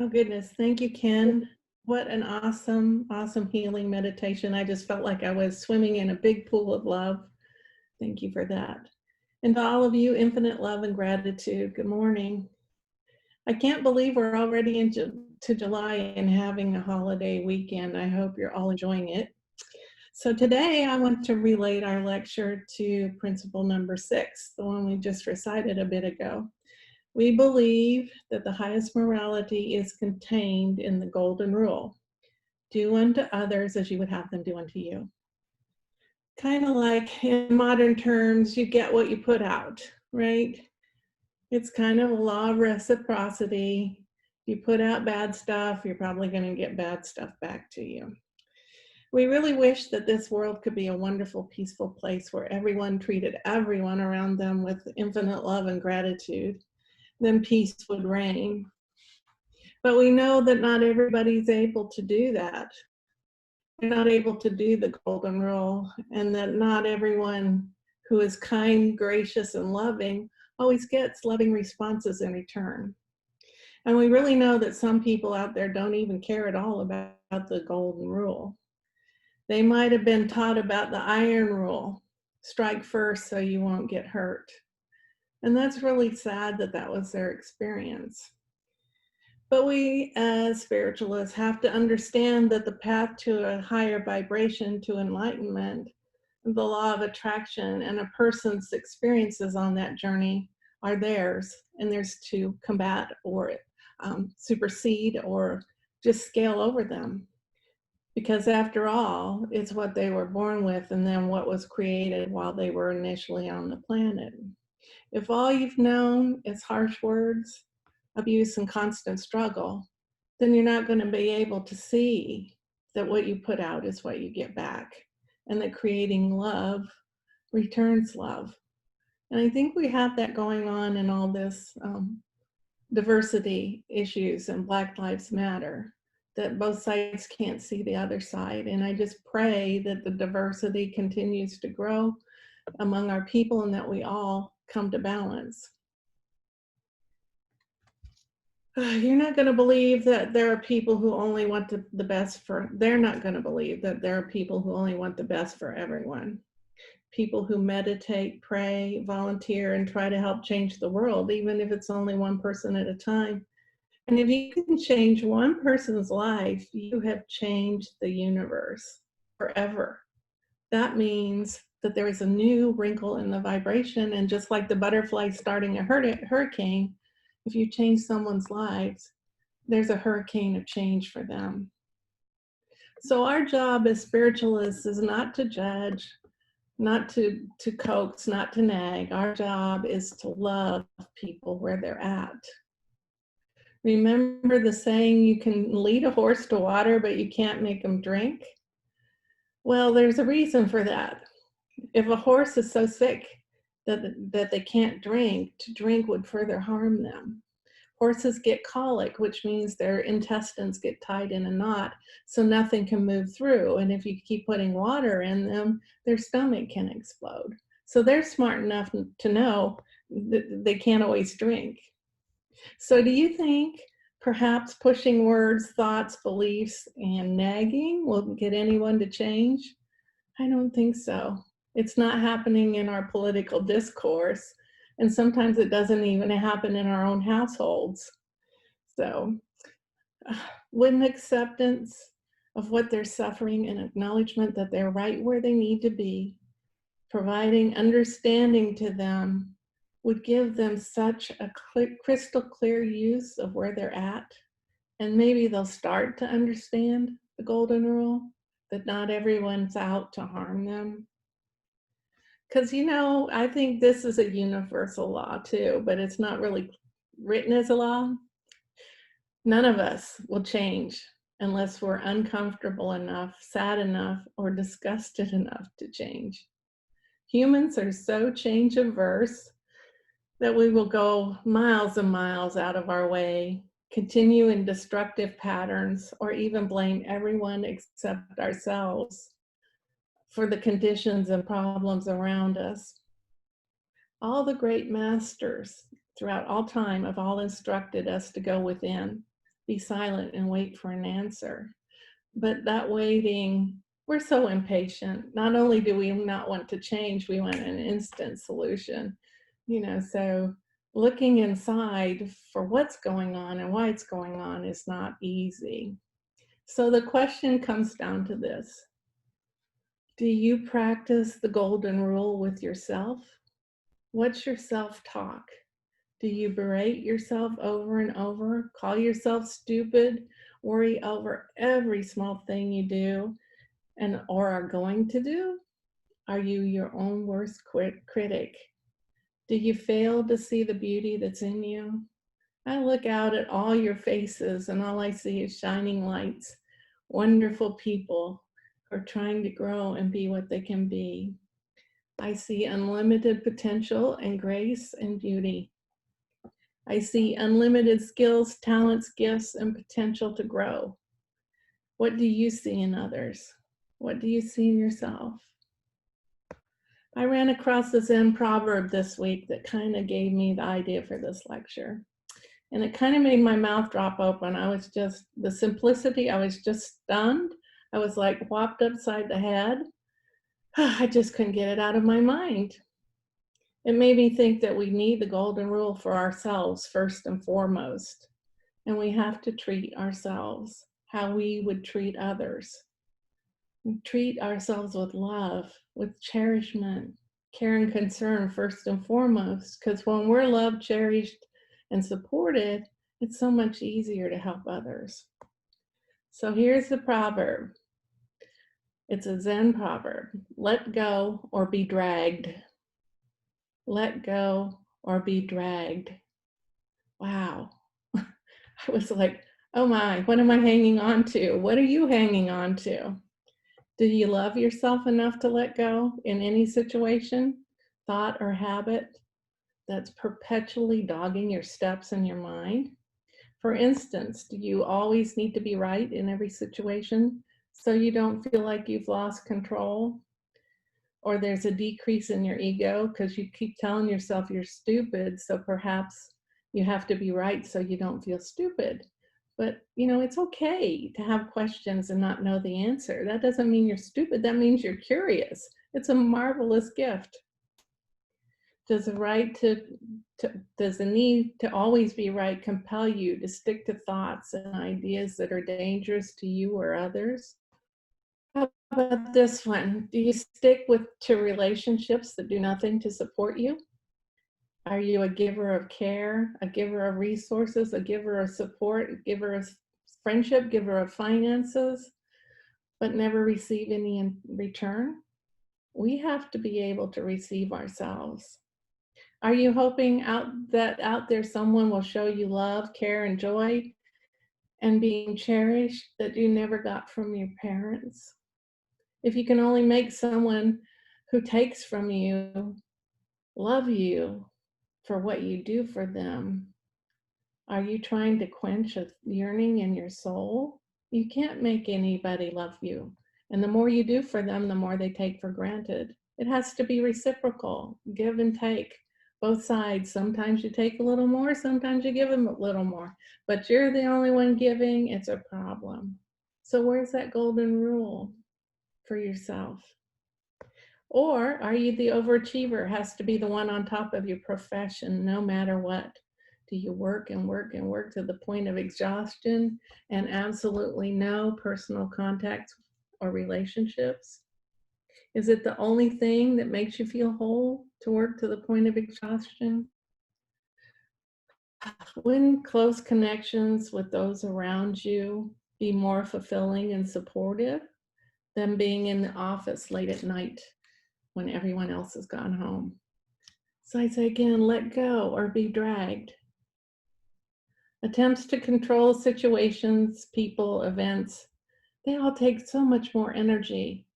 Oh, goodness. Thank you, Ken. What an awesome, awesome healing meditation. I just felt like I was swimming in a big pool of love. Thank you for that. And to all of you, infinite love and gratitude. Good morning. I can't believe we're already into July and having a holiday weekend. I hope you're all enjoying it. So today I want to relate our lecture to principle number 6, the one we just recited a bit ago. We believe that the highest morality is contained in the golden rule. Do unto others as you would have them do unto you. Kind of like in modern terms, you get what you put out, right? It's kind of a law of reciprocity. If you put out bad stuff, you're probably going to get bad stuff back to you. We really wish that this world could be a wonderful, peaceful place where everyone treated everyone around them with infinite love and gratitude. Then peace would reign. But we know that not everybody's able to do that. They're not able to do the golden rule, and that not everyone who is kind, gracious, and loving always gets loving responses in return. And we really know that some people out there don't even care at all about the golden rule. They might have been taught about the iron rule, strike first so you won't get hurt. And that's really sad that that was their experience. But we as spiritualists have to understand that the path to a higher vibration, to enlightenment, the law of attraction, and a person's experiences on that journey are theirs, and there's to combat or supersede or just scale over them. Because after all, it's what they were born with and then what was created while they were initially on the planet. If all you've known is harsh words, abuse, and constant struggle, then you're not going to be able to see that what you put out is what you get back, and that creating love returns love. And I think we have that going on in all this diversity issues and Black Lives Matter, that both sides can't see the other side. And I just pray that the diversity continues to grow among our people and that we all come to balance. You're not going to believe that there are people who only want the best for, they're not going to believe that there are people who only want the best for everyone. People who meditate, pray, volunteer, and try to help change the world, even if it's only one person at a time. And if you can change one person's life, you have changed the universe forever. That means that there is a new wrinkle in the vibration, and just like the butterfly starting a hurricane, if you change someone's lives, there's a hurricane of change for them. So our job as spiritualists is not to judge, not to coax, not to nag. Our job is to love people where they're at. Remember the saying, you can lead a horse to water, but you can't make them drink? Well, there's a reason for that. If a horse is so sick that they can't drink, to drink would further harm them. Horses get colic, which means their intestines get tied in a knot, so nothing can move through. And if you keep putting water in them, their stomach can explode. So they're smart enough to know that they can't always drink. So do you think perhaps pushing words, thoughts, beliefs, and nagging will get anyone to change? I don't think so. It's not happening in our political discourse. And sometimes it doesn't even happen in our own households. So with acceptance of what they're suffering and acknowledgement that they're right where they need to be, providing understanding to them would give them such a crystal clear use of where they're at. And maybe they'll start to understand the golden rule, that not everyone's out to harm them. Because, you know, I think this is a universal law too, but it's not really written as a law. None of us will change unless we're uncomfortable enough, sad enough, or disgusted enough to change. Humans are so change averse that we will go miles and miles out of our way, continue in destructive patterns, or even blame everyone except ourselves for the conditions and problems around us. All the great masters throughout all time have all instructed us to go within, be silent and wait for an answer. But that waiting, we're so impatient. Not only do we not want to change, we want an instant solution. So looking inside for what's going on and why it's going on is not easy. So the question comes down to this. Do you practice the golden rule with yourself? What's your self-talk? Do you berate yourself over and over, call yourself stupid, worry over every small thing you do or are going to do? Are you your own worst critic? Do you fail to see the beauty that's in you? I look out at all your faces and all I see is shining lights, wonderful people who are trying to grow and be what they can be. I see unlimited potential and grace and beauty. I see unlimited skills, talents, gifts, and potential to grow. What do you see in others? What do you see in yourself? I ran across this Zen proverb this week that kind of gave me the idea for this lecture. And it kind of made my mouth drop open. The simplicity, I was just stunned. I was like whopped upside the head. I just couldn't get it out of my mind. It made me think that we need the golden rule for ourselves first and foremost. And we have to treat ourselves how we would treat others. We treat ourselves with love, with cherishment, care and concern first and foremost, because when we're loved, cherished, and supported, it's so much easier to help others. So here's the proverb. It's a Zen proverb. Let go or be dragged. Let go or be dragged. Wow. I was like, oh my, what am I hanging on to? What are you hanging on to? Do you love yourself enough to let go in any situation, thought, or habit that's perpetually dogging your steps in your mind? For instance, do you always need to be right in every situation so you don't feel like you've lost control? Or there's a decrease in your ego because you keep telling yourself you're stupid, so perhaps you have to be right so you don't feel stupid. But it's okay to have questions and not know the answer. That doesn't mean you're stupid, that means you're curious. It's a marvelous gift. Does the need to always be right compel you to stick to thoughts and ideas that are dangerous to you or others? How about this one? Do you stick to relationships that do nothing to support you? Are you a giver of care, a giver of resources, a giver of support, a giver of friendship, giver of finances, but never receive any in return? We have to be able to receive ourselves. Are you hoping that out there someone will show you love, care, and joy and being cherished that you never got from your parents? If you can only make someone who takes from you love you for what you do for them, are you trying to quench a yearning in your soul? You can't make anybody love you. And the more you do for them, the more they take for granted. It has to be reciprocal, give and take, both sides. Sometimes you take a little more, sometimes you give them a little more, but you're the only one giving, it's a problem. So where's that golden rule for yourself? Or are you the overachiever, has to be the one on top of your profession no matter what? Do you work and work and work to the point of exhaustion and absolutely no personal contacts or relationships? Is it the only thing that makes you feel whole to work to the point of exhaustion? Wouldn't close connections with those around you be more fulfilling and supportive than being in the office late at night when everyone else has gone home? So I say again, let go or be dragged. Attempts to control situations, people, events, they all take so much more energy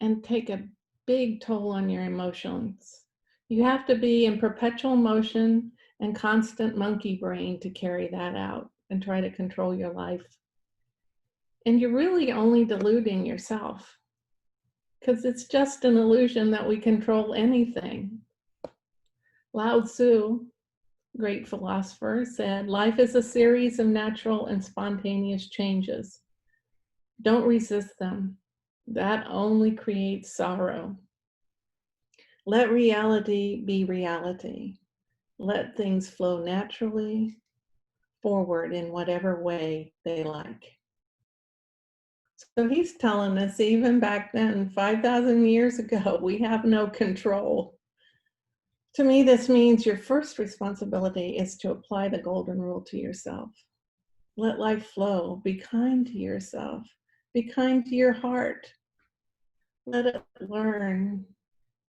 and take a big toll on your emotions. You have to be in perpetual motion and constant monkey brain to carry that out and try to control your life. And you're really only deluding yourself, because it's just an illusion that we control anything. Lao Tzu, great philosopher, said, "Life is a series of natural and spontaneous changes. Don't resist them. That only creates sorrow. Let reality be reality. Let things flow naturally forward in whatever way they like." So he's telling us even back then, 5,000 years ago, we have no control. To me, this means your first responsibility is to apply the golden rule to yourself. Let life flow. Be kind to yourself. Be kind to your heart. Let it learn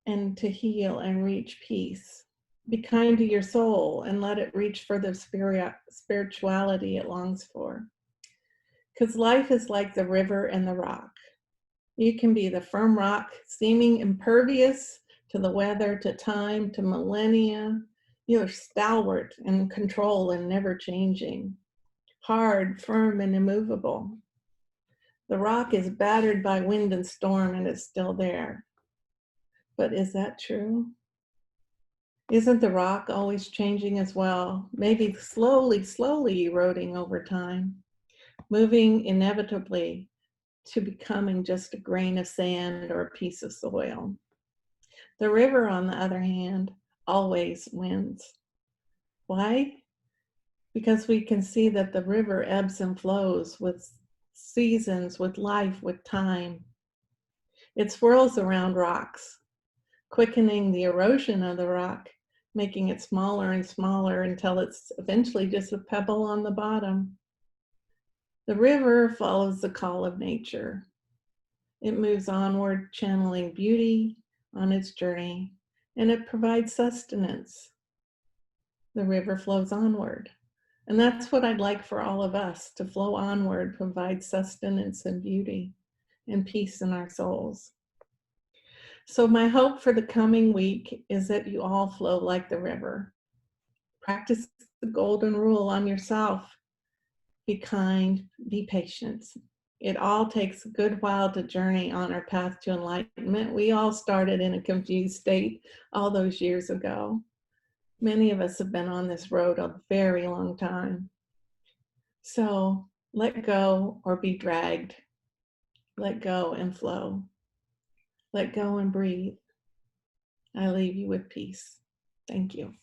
and to heal and reach peace. Be kind to your soul and let it reach for the spirituality it longs for. Because life is like the river and the rock. You can be the firm rock, seeming impervious to the weather, to time, to millennia. You're stalwart and control and never changing, hard, firm, and immovable. The rock is battered by wind and storm and it's still there. But is that true? Isn't the rock always changing as well? Maybe slowly eroding over time, moving inevitably to becoming just a grain of sand or a piece of soil. The river, on the other hand, always wins. Why? Because we can see that the river ebbs and flows with seasons, with life, with time. It swirls around rocks, quickening the erosion of the rock, making it smaller and smaller until it's eventually just a pebble on the bottom. The river follows the call of nature. It moves onward, channeling beauty on its journey, and it provides sustenance. The river flows onward. And that's what I'd like for all of us, to flow onward, provide sustenance and beauty and peace in our souls. So my hope for the coming week is that you all flow like the river. Practice the golden rule on yourself. Be kind, be patient. It all takes a good while to journey on our path to enlightenment. We all started in a confused state all those years ago. Many of us have been on this road a very long time. So let go or be dragged. Let go and flow. Let go and breathe. I leave you with peace. Thank you.